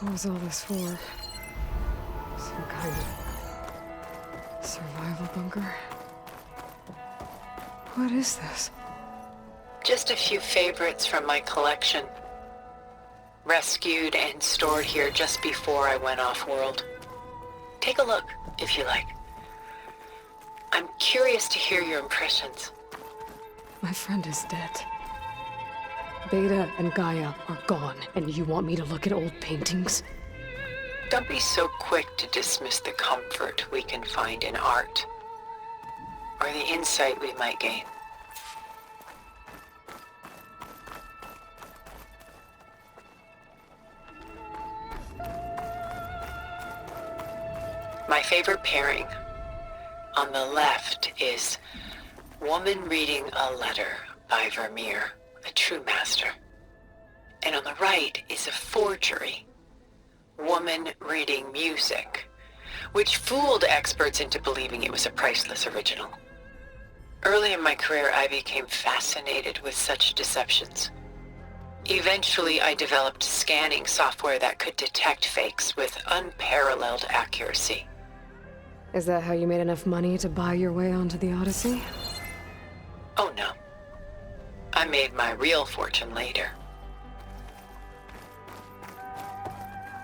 What was all this for? Some kind of survival bunker? What is this? Just a few favorites from my collection. Rescued and stored here just before I went off-world. Take a look, if you like. I'm curious to hear your impressions. My friend is dead. Beta and Gaia are gone, and you want me to look at old paintings? Don't be so quick to dismiss the comfort we can find in art, or the insight we might gain. My favorite pairing on the left is Woman Reading a Letter by Vermeer, a true master. And on the right is a forgery, Woman Reading Music, which fooled experts into believing it was a priceless original. Early in my career, I became fascinated with such deceptions. Eventually, I developed scanning software that could detect fakes with unparalleled accuracy. Is that how you made enough money to buy your way onto the Odyssey? Oh no. I made my real fortune later.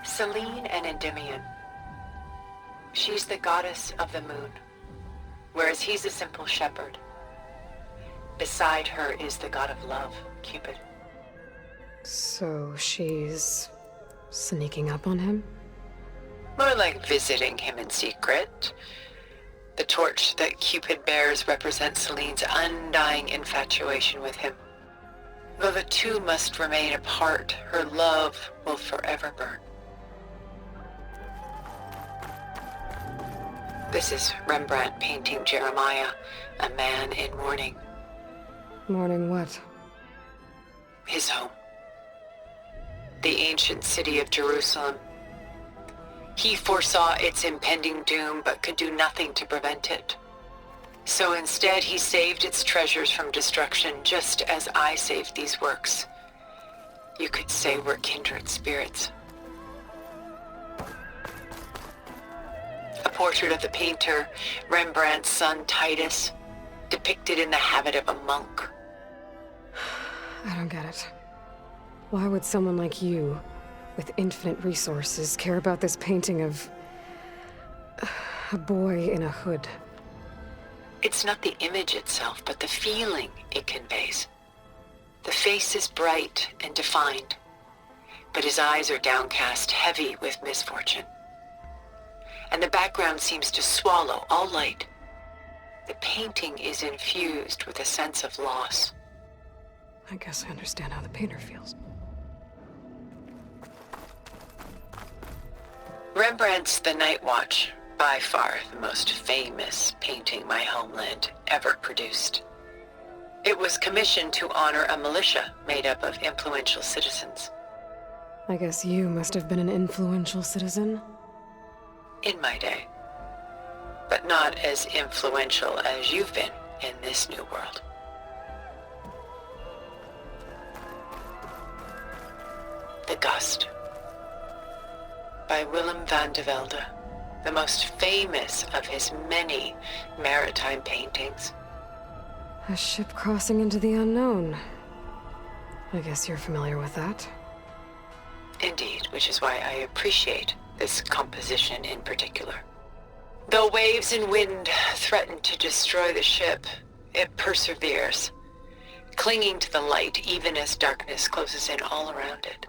Selene and Endymion. She's the goddess of the moon, whereas he's a simple shepherd. Beside her is the god of love, Cupid. So she's sneaking up on him? More like visiting him in secret. The torch that Cupid bears represents Selene's undying infatuation with him. Though the two must remain apart, her love will forever burn. This is Rembrandt painting Jeremiah, a man in mourning. Mourning what? His home. The ancient city of Jerusalem. He foresaw its impending doom, but could do nothing to prevent it. So instead, he saved its treasures from destruction, just as I saved these works. You could say we're kindred spirits. A portrait of the painter, Rembrandt's son Titus, depicted in the habit of a monk. I don't get it. Why would someone like you, with infinite resources, care about this painting of a boy in a hood? It's not the image itself, but the feeling it conveys. The face is bright and defined, but his eyes are downcast, heavy with misfortune. And the background seems to swallow all light. The painting is infused with a sense of loss. I guess I understand how the painter feels. Rembrandt's The Night Watch, by far the most famous painting my homeland ever produced. It was commissioned to honor a militia made up of influential citizens. I guess you must have been an influential citizen? In my day. But not as influential as you've been in this new world. The Gust, by Willem van de Velde, the most famous of his many maritime paintings. A ship crossing into the unknown. I guess you're familiar with that. Indeed, which is why I appreciate this composition in particular. Though waves and wind threaten to destroy the ship, it perseveres, clinging to the light even as darkness closes in all around it.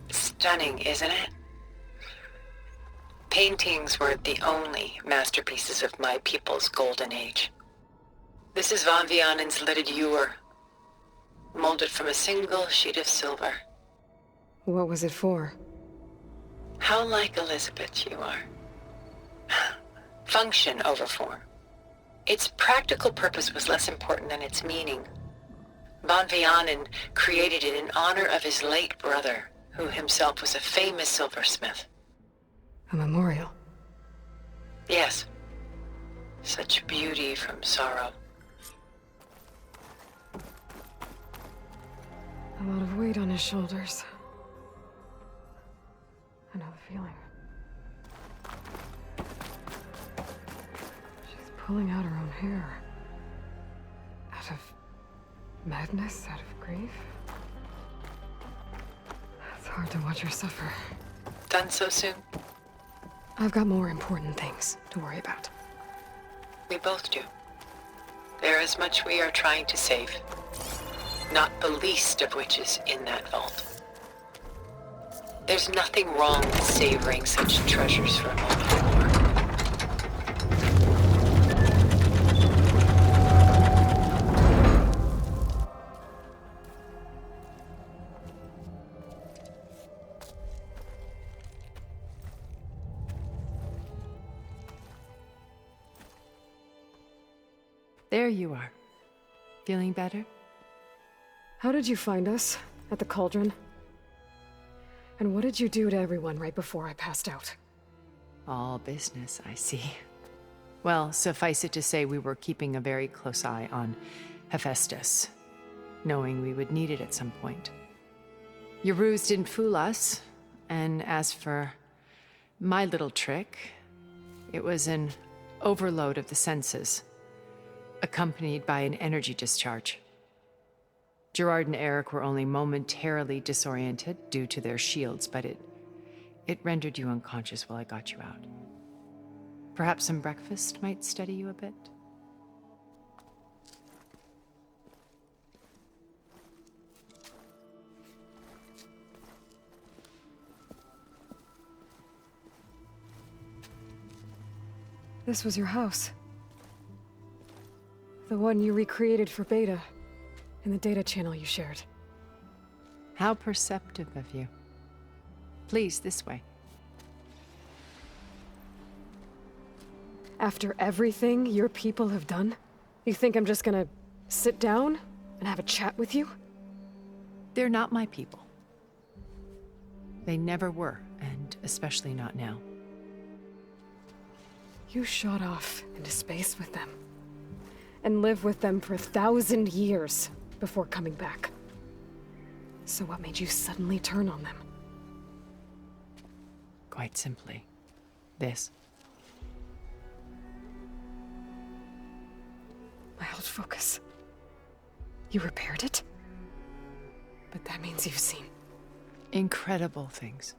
Stunning, isn't it? Paintings were the only masterpieces of my people's golden age. This is Van Vianen's Lidded Ewer, molded from a single sheet of silver. What was it for? How like Elizabeth you are. Function over form. Its practical purpose was less important than its meaning. Van Vianen created it in honor of his late brother, who himself was a famous silversmith. A memorial? Yes. Such beauty from sorrow. A lot of weight on his shoulders. I know the feeling. She's pulling out her own hair. Out of madness, out of grief. It's hard to watch her suffer. Done so soon? I've got more important things to worry about. We both do. There is much we are trying to save. Not the least of which is in that vault. There's nothing wrong with savoring such treasures for a moment more. There you are. Feeling better? How did you find us? At the Cauldron? And what did you do to everyone right before I passed out? All business, I see. Well, suffice it to say we were keeping a very close eye on Hephaestus, knowing we would need it at some point. Your ruse didn't fool us, and as for my little trick, it was an overload of the senses, accompanied by an energy discharge. Gerard and Eric were only momentarily disoriented due to their shields, but it rendered you unconscious while I got you out. Perhaps some breakfast might steady you a bit? This was your house. The one you recreated for Beta, in the data channel you shared. How perceptive of you. Please, this way. After everything your people have done, you think I'm just gonna sit down and have a chat with you? They're not my people. They never were, and especially not now. You shot off into space with them, and lived with them for 1,000 years before coming back. So what made you suddenly turn on them? Quite simply, this. My old focus. You repaired it? But that means you've seen. Incredible things.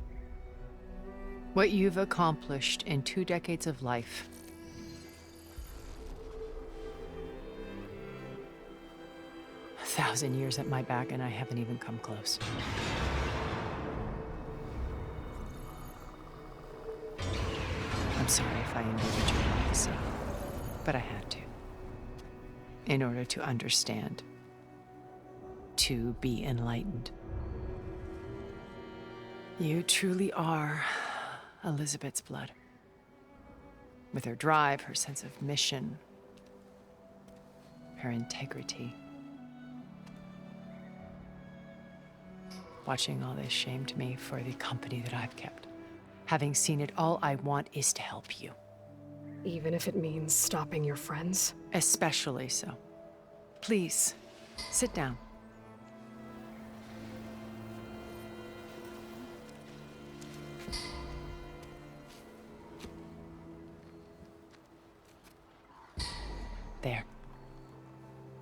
What you've accomplished in 2 decades of life. A 1,000 years at my back, and I haven't even come close. I'm sorry if I invaded your privacy, but I had to. In order to understand. To be enlightened. You truly are Elizabeth's blood. With her drive, her sense of mission, her integrity. Watching all this shamed me for the company that I've kept. Having seen it, all I want is to help you. Even if it means stopping your friends? Especially so. Please, sit down. There.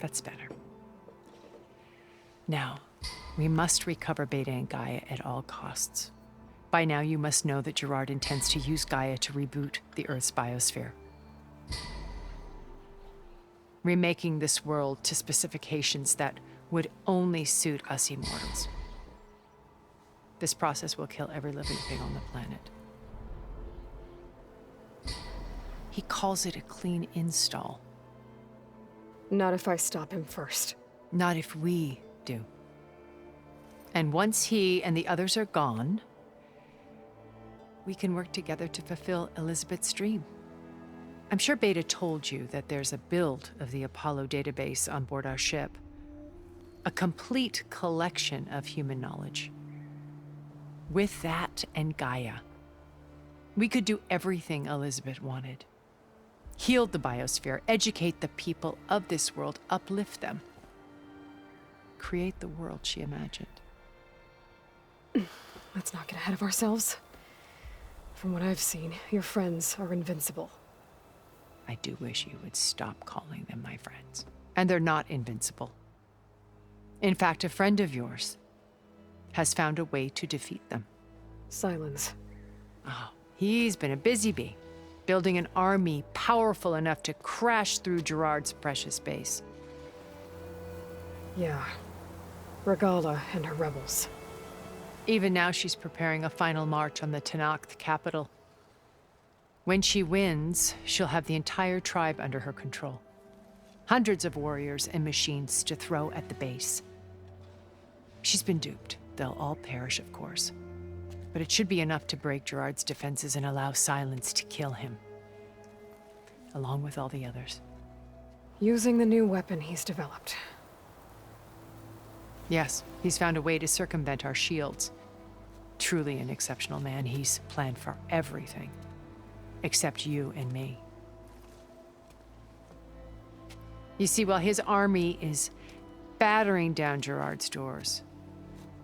That's better. Now, we must recover Beta and Gaia at all costs. By now, you must know that Gerard intends to use Gaia to reboot the Earth's biosphere. Remaking this world to specifications that would only suit us immortals. This process will kill every living thing on the planet. He calls it a clean install. Not if I stop him first. Not if we do. And once he and the others are gone, we can work together to fulfill Elizabeth's dream. I'm sure Beta told you that there's a build of the Apollo database on board our ship. A complete collection of human knowledge. With that and Gaia, we could do everything Elizabeth wanted. Heal the biosphere, educate the people of this world, uplift them. create the world she imagined. Let's not get ahead of ourselves. From what I've seen, your friends are invincible. I do wish you would stop calling them my friends. And they're not invincible. In fact, a friend of yours has found a way to defeat them. Silence. Oh, he's been a busy bee, building an army powerful enough to crash through Gerard's precious base. Yeah. Regala and her rebels. Even now, she's preparing a final march on the Tenakth capital. When she wins, she'll have the entire tribe under her control. Hundreds of warriors and machines to throw at the base. She's been duped. They'll all perish, of course. But it should be enough to break Gerard's defenses and allow Silence to kill him. Along with all the others. Using the new weapon he's developed. Yes, he's found a way to circumvent our shields. Truly an exceptional man. He's planned for everything. Except you and me. You see, while his army is battering down Gerard's doors,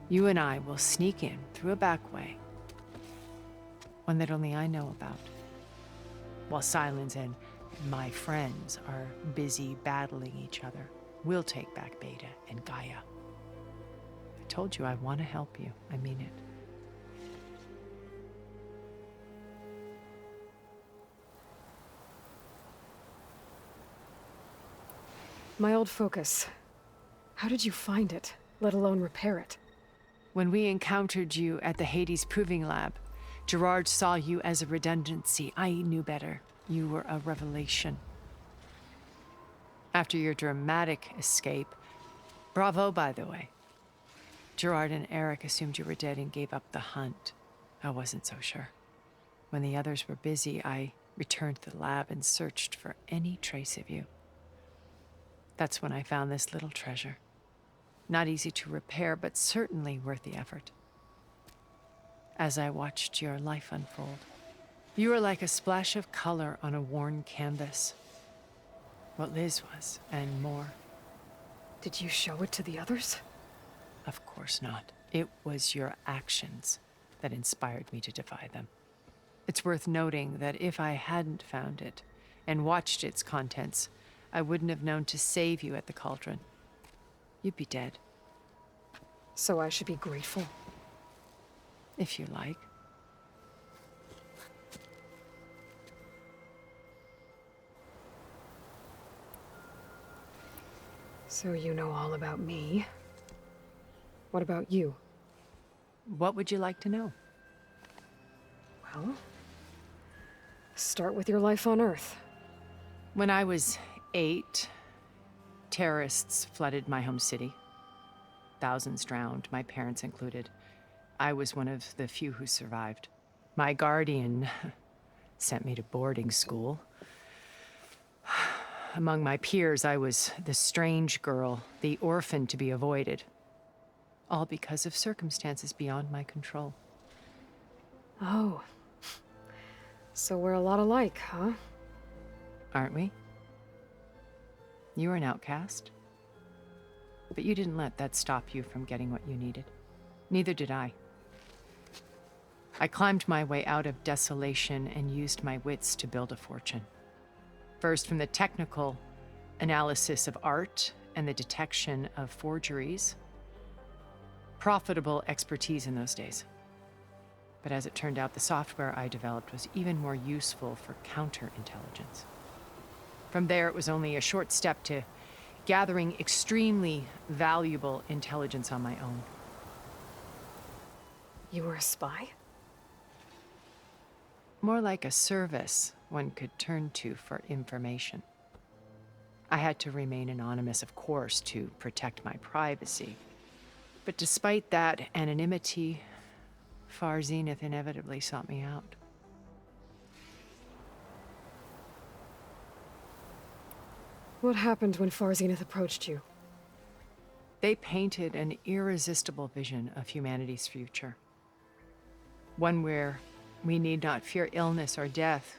you and I will sneak in through a back way. One that only I know about. While Silence and my friends are busy battling each other, we'll take back Beta and Gaia. I told you I want to help you. I mean it. My old focus. How did you find it, let alone repair it? When we encountered you at the Hades Proving Lab, Gerard saw you as a redundancy. I knew better. You were a revelation. After your dramatic escape, bravo, by the way. Gerard and Eric assumed you were dead and gave up the hunt. I wasn't so sure. When the others were busy, I returned to the lab and searched for any trace of you. That's when I found this little treasure. Not easy to repair, but certainly worth the effort. As I watched your life unfold, you were like a splash of color on a worn canvas. What Liz was, and more. Did you show it to the others? Of course not. It was your actions that inspired me to defy them. It's worth noting that if I hadn't found it and watched its contents, I wouldn't have known to save you at the cauldron. You'd be dead. So I should be grateful? If you like. So you know all about me. What about you? What would you like to know? Well, start with your life on Earth. When I was 8, terrorists flooded my home city. Thousands drowned, my parents included. I was one of the few who survived. My guardian sent me to boarding school. Among my peers, I was the strange girl, the orphan to be avoided. All because of circumstances beyond my control. Oh. So we're a lot alike, huh? Aren't we? You were an outcast. But you didn't let that stop you from getting what you needed. Neither did I. I climbed my way out of desolation and used my wits to build a fortune. First, from the technical analysis of art and the detection of forgeries. Profitable expertise in those days. But as it turned out, the software I developed was even more useful for counterintelligence. From there, it was only a short step to gathering extremely valuable intelligence on my own. You were a spy? More like a service one could turn to for information. I had to remain anonymous, of course, to protect my privacy. But despite that anonymity, Far Zenith inevitably sought me out. What happened when Far Zenith approached you? They painted an irresistible vision of humanity's future. One where we need not fear illness or death,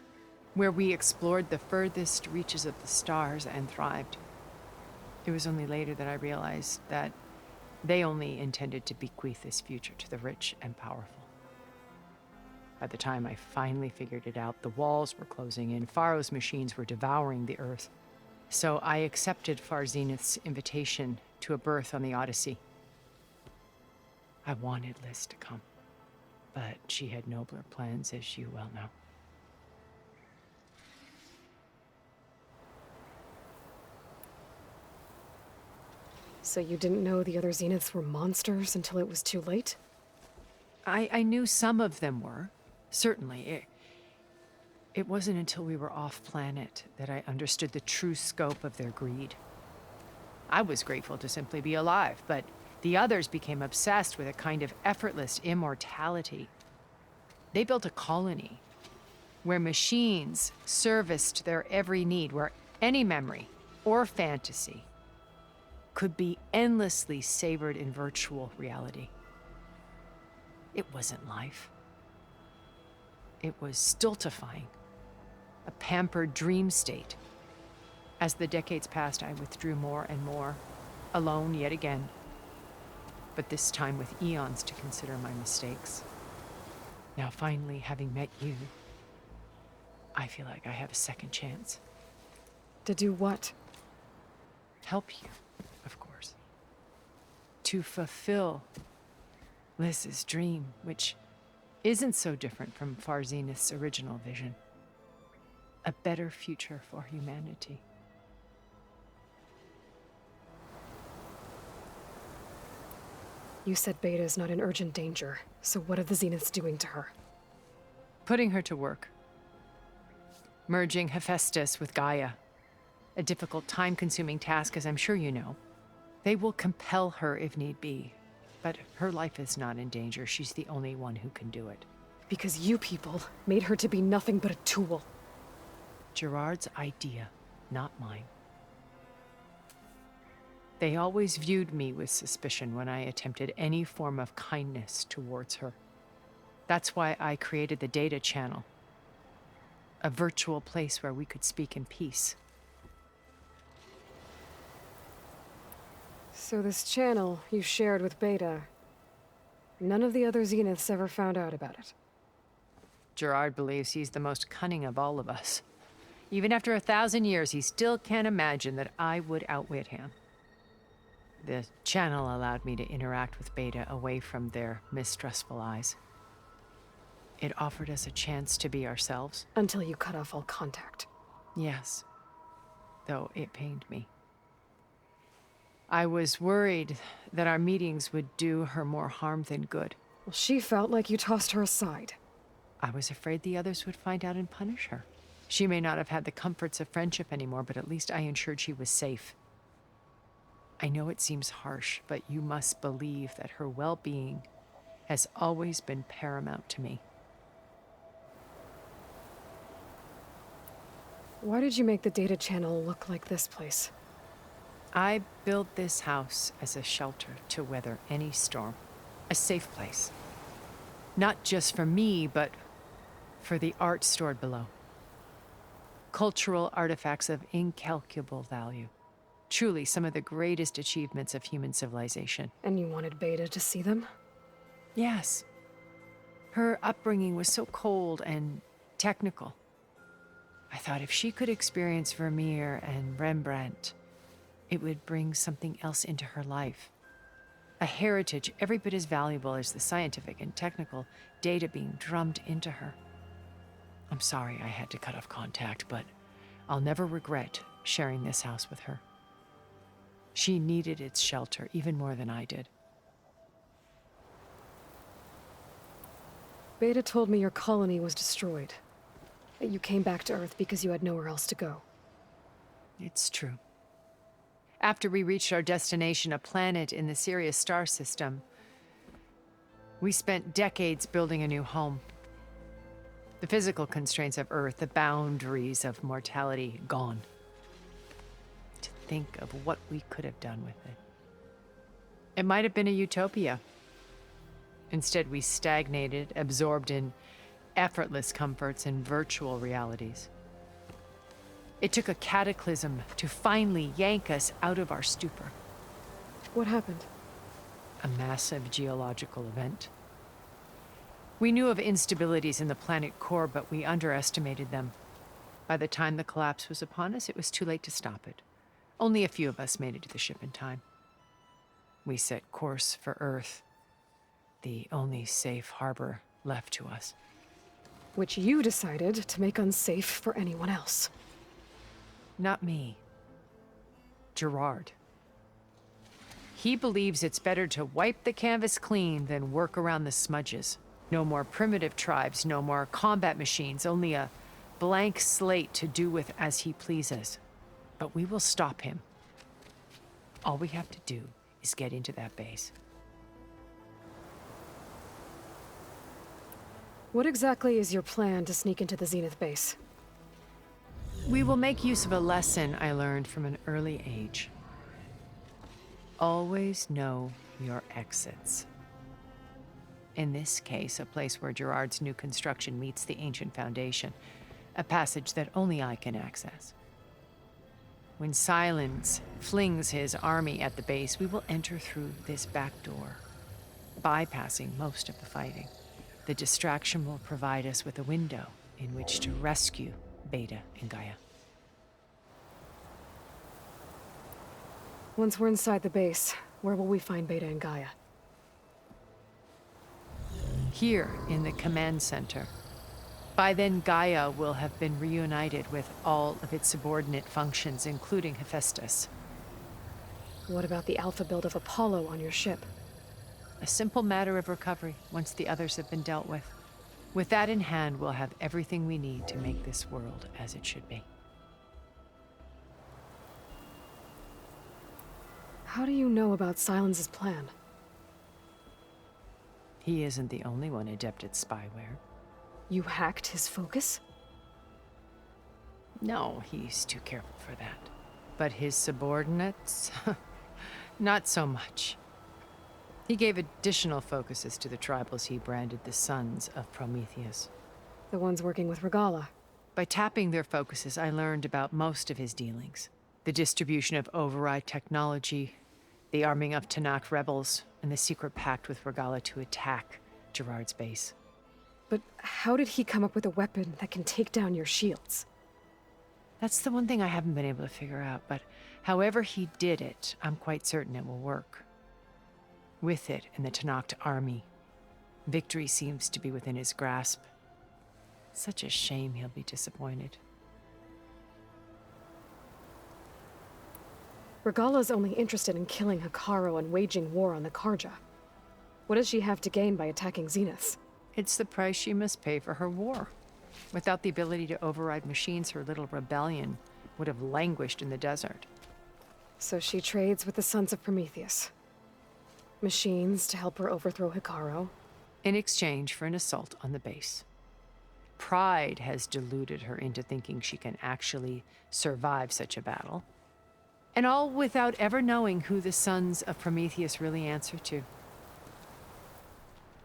where we explored the furthest reaches of the stars and thrived. It was only later that I realized that They only intended to bequeath this future to the rich and powerful. By the time I finally figured it out, the walls were closing in, Pharaoh's machines were devouring the Earth. So I accepted Far Zenith's invitation to a berth on the Odyssey. I wanted Liz to come, but she had nobler plans, as you well know. So you didn't know the other Zeniths were monsters until it was too late? I knew some of them were, certainly. It wasn't until we were off-planet that I understood the true scope of their greed. I was grateful to simply be alive, but the others became obsessed with a kind of effortless immortality. They built a colony where machines serviced their every need, where any memory or fantasy could be endlessly savored in virtual reality. It wasn't life. It was stultifying, a pampered dream state. As the decades passed, I withdrew more and more, alone yet again, but this time with eons to consider my mistakes. Now finally, having met you, I feel like I have a second chance. To do what? Help you, of course. To fulfill Liz's dream, which isn't so different from Far Zenith's original vision. A better future for humanity. You said Beta is not in urgent danger, so what are the Zeniths doing to her? Putting her to work. Merging Hephaestus with Gaia. A difficult, time-consuming task, as I'm sure you know. They will compel her if need be, but her life is not in danger. She's the only one who can do it. Because you people made her to be nothing but a tool. Gerard's idea, not mine. They always viewed me with suspicion when I attempted any form of kindness towards her. That's why I created the data channel. A virtual place where we could speak in peace. So this channel you shared with Beta, none of the other Zeniths ever found out about it. Gerard believes he's the most cunning of all of us. Even after 1,000 years, he still can't imagine that I would outwit him. The channel allowed me to interact with Beta away from their mistrustful eyes. It offered us a chance to be ourselves. Until you cut off all contact. Yes, though it pained me. I was worried that our meetings would do her more harm than good. Well, she felt like you tossed her aside. I was afraid the others would find out and punish her. She may not have had the comforts of friendship anymore, but at least I ensured she was safe. I know it seems harsh, but you must believe that her well-being has always been paramount to me. Why did you make the data channel look like this place? I built this house as a shelter to weather any storm. A safe place. Not just for me, but for the art stored below. Cultural artifacts of incalculable value. Truly some of the greatest achievements of human civilization. And you wanted Beta to see them? Yes. Her upbringing was so cold and technical. I thought if she could experience Vermeer and Rembrandt, it would bring something else into her life. A heritage every bit as valuable as the scientific and technical data being drummed into her. I'm sorry I had to cut off contact, but I'll never regret sharing this house with her. She needed its shelter even more than I did. Beta told me your colony was destroyed. That you came back to Earth because you had nowhere else to go. It's true. After we reached our destination, a planet in the Sirius star system, we spent decades building a new home. The physical constraints of Earth, the boundaries of mortality, gone. To think of what we could have done with it. It might have been a utopia. Instead, we stagnated, absorbed in effortless comforts and virtual realities. It took a cataclysm to finally yank us out of our stupor. What happened? a massive geological event. We knew of instabilities in the planet core, but we underestimated them. By the time the collapse was upon us, it was too late to stop it. Only a few of us made it to the ship in time. We set course for Earth, the only safe harbor left to us. Which you decided to make unsafe for anyone else. Not me. Gerard. He believes it's better to wipe the canvas clean than work around the smudges. No more primitive tribes, no more combat machines, only a blank slate to do with as he pleases. But we will stop him. All we have to do is get into that base. What exactly is your plan to sneak into the Zenith base? We will make use of a lesson I learned from an early age. Always know your exits. In this case, a place where Gerard's new construction meets the ancient foundation, a passage that only I can access. When Sylens flings his army at the base, we will enter through this back door, bypassing most of the fighting. The distraction will provide us with a window in which to rescue Beta and Gaia. Once we're inside the base, where will we find Beta and Gaia? Here in the command center. By then, Gaia will have been reunited with all of its subordinate functions, including Hephaestus. What about the alpha build of Apollo on your ship? A simple matter of recovery once the others have been dealt with. With that in hand, we'll have everything we need to make this world as it should be. How do you know about Sylens' plan? He isn't the only one adept at spyware. You hacked his focus? No, he's too careful for that. But his subordinates? Not so much. He gave additional focuses to the tribals he branded the Sons of Prometheus. The ones working with Regalla. By tapping their focuses, I learned about most of his dealings. The distribution of override technology, the arming of Tanakh rebels, and the secret pact with Regalla to attack Gerard's base. But how did he come up with a weapon that can take down your shields? That's the one thing I haven't been able to figure out, but however he did it, I'm quite certain it will work. With it and the Tanakh army, victory seems to be within his grasp. Such a shame he'll be disappointed. Regalla's only interested in killing Hekarro and waging war on the Karja. What does she have to gain by attacking Zenith? It's the price she must pay for her war. Without the ability to override machines, her little rebellion would have languished in the desert. So she trades with the Sons of Prometheus. Machines to help her overthrow Hekarro. In exchange for an assault on the base. Pride has deluded her into thinking she can actually survive such a battle. And all without ever knowing who the Sons of Prometheus really answer to.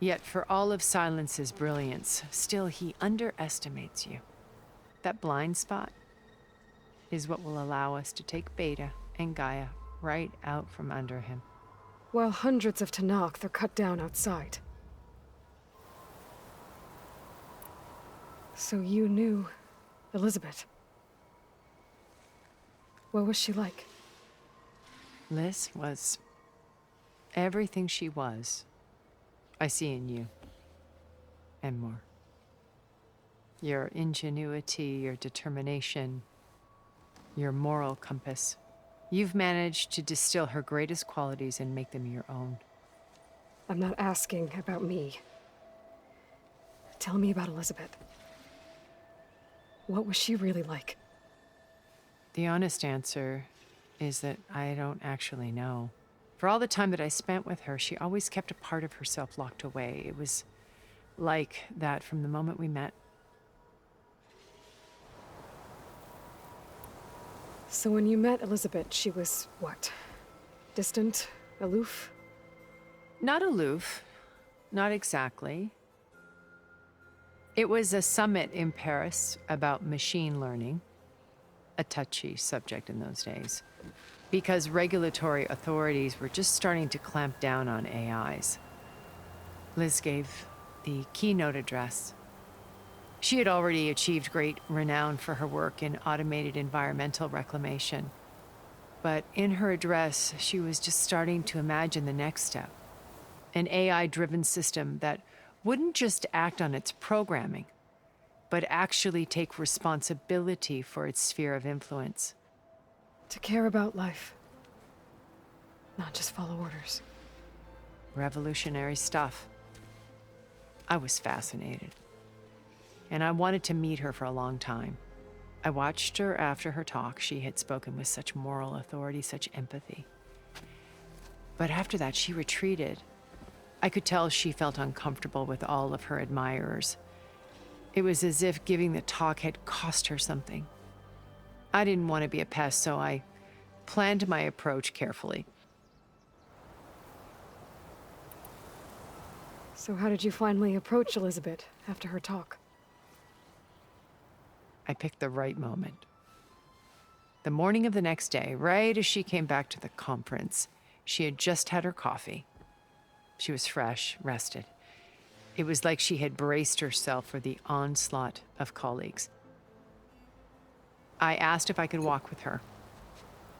Yet for all of Sylens' brilliance, still he underestimates you. That blind spot is what will allow us to take Beta and Gaia right out from under him. While hundreds of Tanakh are cut down outside. So you knew Elizabeth. What was she like? Liz was everything she was. I see in you. And more. Your ingenuity, your determination, your moral compass. You've managed to distill her greatest qualities and make them your own. I'm not asking about me. Tell me about Elizabeth. What was she really like? The honest answer is that I don't actually know. For all the time that I spent with her, she always kept a part of herself locked away. It was like that from the moment we met. So when you met Elizabeth, she was what? Distant? Aloof? Not aloof. Not exactly. It was a summit in Paris about machine learning. A touchy subject in those days. because regulatory authorities were just starting to clamp down on AIs. Liz gave the keynote address. She had already achieved great renown for her work in automated environmental reclamation. But in her address, she was just starting to imagine the next step. An AI-driven system that wouldn't just act on its programming, but actually take responsibility for its sphere of influence. To care about life. Not just follow orders. Revolutionary stuff. I was fascinated. And I wanted to meet her for a long time. I watched her after her talk. She had spoken with such moral authority, such empathy. But after that, she retreated. I could tell she felt uncomfortable with all of her admirers. It was as if giving the talk had cost her something. I didn't want to be a pest, so I planned my approach carefully. So how did you finally approach Elizabeth after her talk? I picked the right moment. The morning of the next day, right as she came back to the conference, she had just had her coffee. She was fresh, rested. It was like she had braced herself for the onslaught of colleagues. I asked if I could walk with her,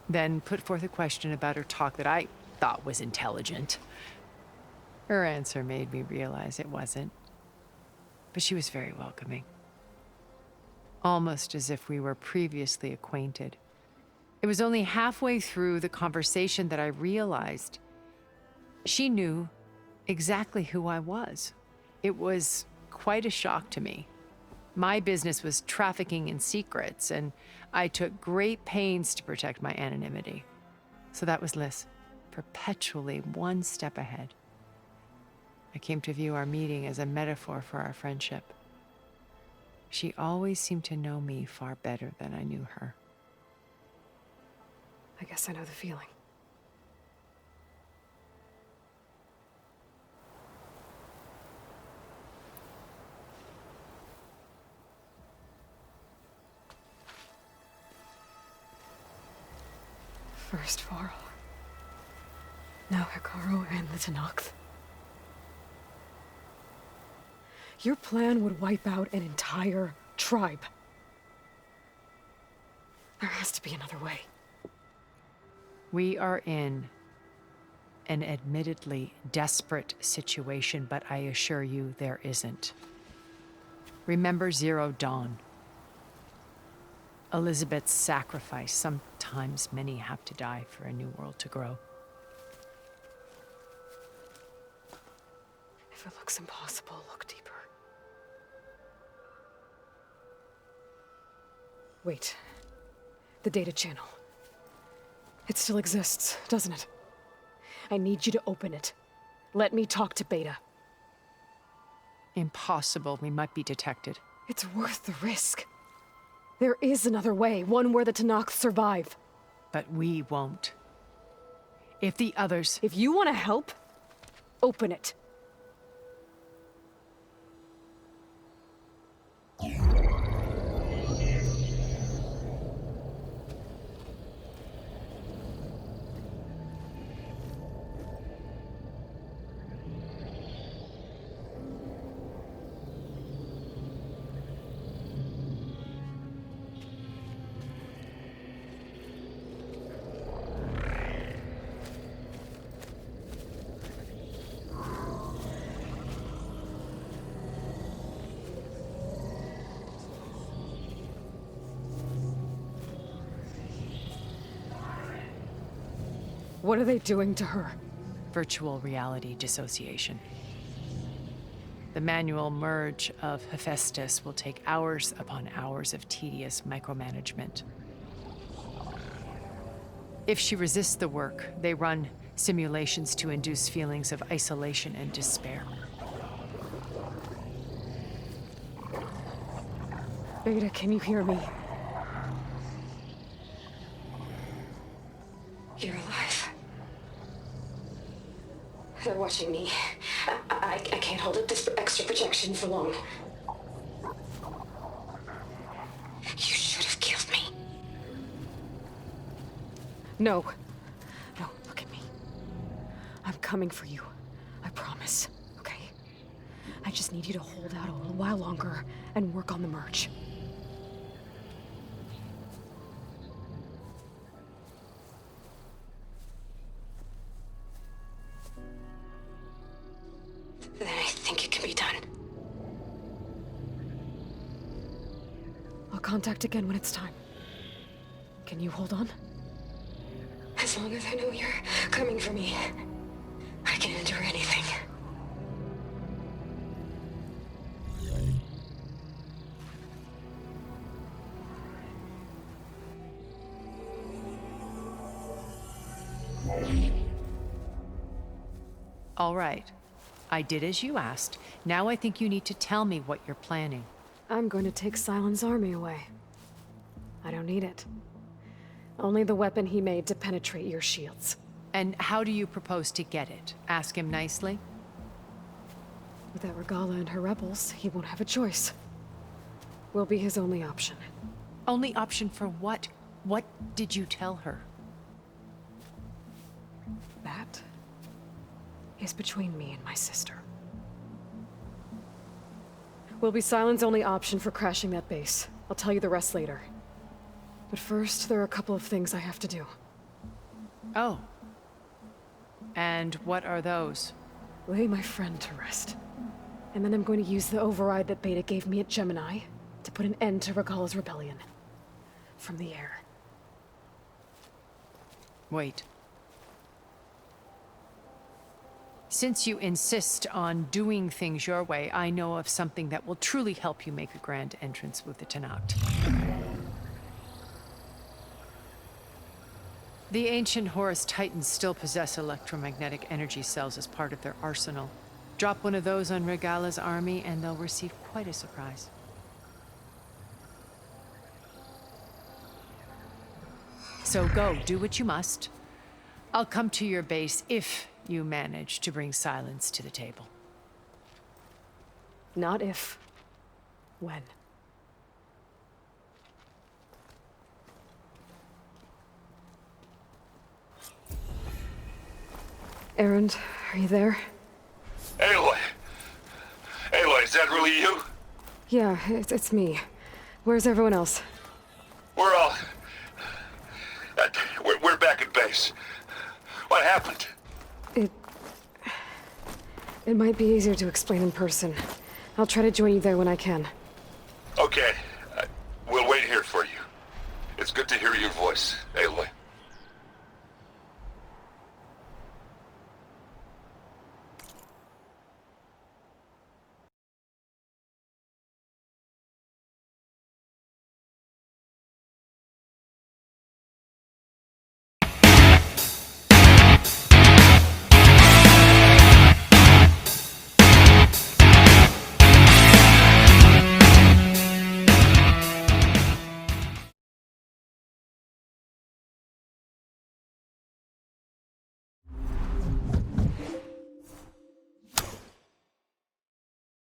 then put forth a question about her talk that I thought was intelligent. Her answer made me realize it wasn't, but she was very welcoming. Almost as if we were previously acquainted. It was only halfway through the conversation that I realized she knew exactly who I was. It was quite a shock to me. My business was trafficking in secrets, and I took great pains to protect my anonymity. So that was Liz, perpetually one step ahead. I came to view our meeting as a metaphor for our friendship. She always seemed to know me far better than I knew her. I guess I know the feeling. First Varl. Now Hekarro and the Tenakth. Your plan would wipe out an entire tribe. There has to be another way. We are in an admittedly desperate situation, but I assure you there isn't. Remember Zero Dawn. Elizabeth's sacrifice. Sometimes many have to die for a new world to grow. If it looks impossible, look deeper. Wait. The data channel. It still exists, doesn't it? I need you to open it. Let me talk to Beta. Impossible. We might be detected. It's worth the risk. There is another way, one where the Tenakth survive. But we won't. If the others... If you want to help, open it. What are they doing to her? Virtual reality dissociation. The manual merge of Hephaestus will take hours upon hours of tedious micromanagement. If she resists the work, they run simulations to induce feelings of isolation and despair. Beta, can you hear me? You're alive. They're watching me. I can't hold up this extra projection for long. You should have killed me. No. No, look at me. I'm coming for you. I promise, okay? I just need you to hold out a little while longer and work on the merge. Then I think it can be done. I'll contact again when it's time. Can you hold on? As long as I know you're coming for me, I can endure anything. All right. I did as you asked. Now I think you need to tell me what you're planning. I'm going to take Sylens' army away. I don't need it. Only the weapon he made to penetrate your shields. And how do you propose to get it? Ask him nicely? Without Regala and her rebels, he won't have a choice. We'll be his only option. Only option for what? What did you tell her? That is between me and my sister. Will be Sylens' only option for crashing that base. I'll tell you the rest later. But first, there are a couple of things I have to do. Oh. And what are those? Lay my friend to rest. And then I'm going to use the override that Beta gave me at Gemini to put an end to Regala's rebellion. From the air. Wait. Since you insist on doing things your way, I know of something that will truly help you make a grand entrance with the Tenakth. The ancient Horus Titans still possess electromagnetic energy cells as part of their arsenal. Drop one of those on Regala's army and they'll receive quite a surprise. So go, do what you must. I'll come to your base if you manage to bring Sylens to the table. Not if. When. Erend, are you there? Aloy! Aloy, is that really you? Yeah, it's me. Where's everyone else? We're all... We're back at base. What happened? It might be easier to explain in person. I'll try to join you there when I can. Okay. We'll wait here for you. It's good to hear your voice, Aloy.